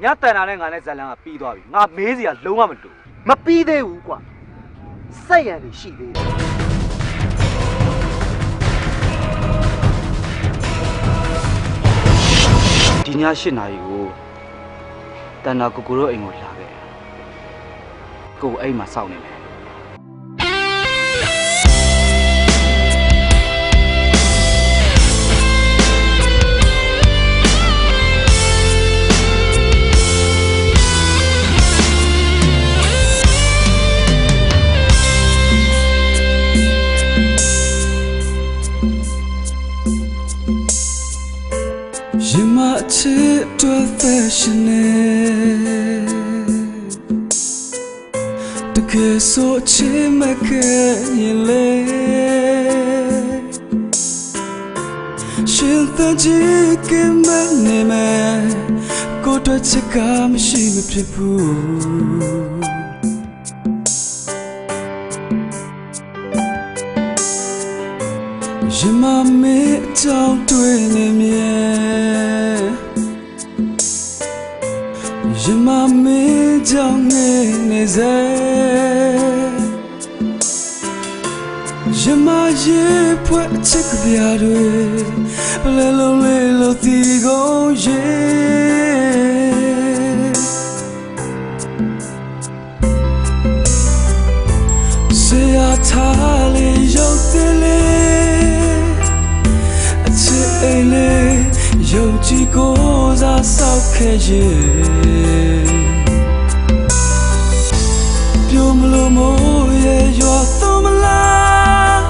ညတန်တာနဲ့ငါနဲ့ဇလန်ကပြီးသွားပြီငါမေးစရာလုံးဝမတူမပြီးသေးဘူးကွာစက်ရံတွေရှိသေးတယ်ဒီည8 နာရီကိုတန်တာကိုတို့အိမ်ကိုလာခဲ့ကိုအိမ်မှာစောင့်နေတယ်ရင်မချစ်တွေ့သက်ရှင်နေတကယ်ဆိုချစ်မခဲ့ရင်လေရှင်သကြည့်ကမနေမယ်ကိုတွေ့ချစ်ကမရှိမဖြစ်ဘူးရင်မမေးအကြောင်းတွေ့နေမြဲရင်မမေးကြောင့်နေစေရင်မရေဖွဲ့အချစ်ကပြားတွေဘယ်လုံးလေးလို့ဒီကုန်ရေဆရာထားလေးရောက်တယ်လေအိမ်လေးယုံကြည်ကိုယ်စားဆောက်ခဲ့ရဲ့ပြုံးမလို့မို့ရဲ့ရွာသုံးမလား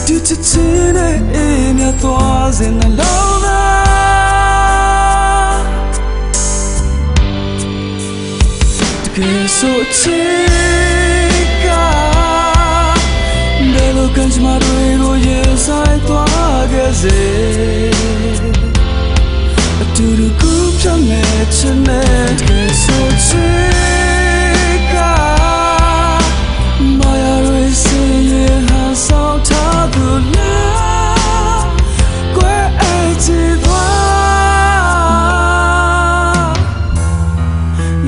ဒီချစ်ချင်တဲ့အိမ်မြတ်သွားစင်နှလုံးသားတကယ်ဆိုချစ်ကဘယ်လိုကံကြမ္မာတွေကိုရင်ဆိုင်သွားခဲ့စေအတူတူကူးပြမဲ့ချင်တဲ့ကဲဆိုချစ်ကမာယာတွေစင်ရင်ဟန်ဆောင်ထားသူလားကွယ်အိတ်ချစ်သွား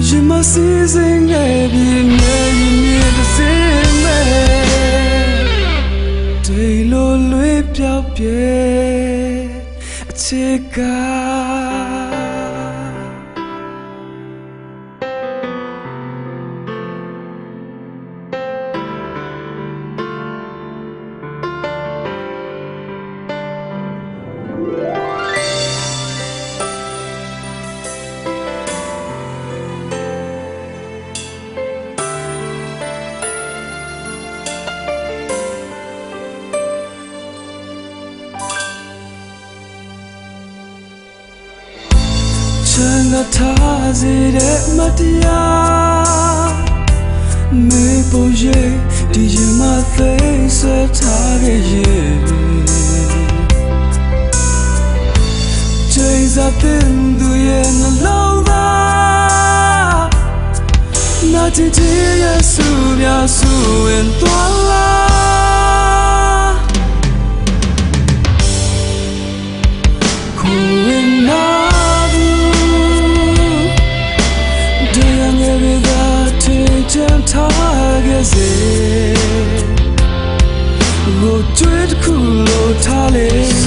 ရင်မစီစဉ်ခဲ့ပြီးနေရင်တစ်စင်းမဲ့ဒီလိုလွေးပြောက်ပြဲအချစ်ကထားစေတဲ့မတရားမေပေါ်ရဲ့ဒီရင်မသိဆွဲထားခဲ့ရဲ့ချိန်စားတဲ့သူရဲ့နှလုံးသားနာချစ်ရဲ့ဆူများဆူဝင်သွားလားကိုဝင်နာထားခဲ့စေကိုတွေ့တခုလို့ထားလေ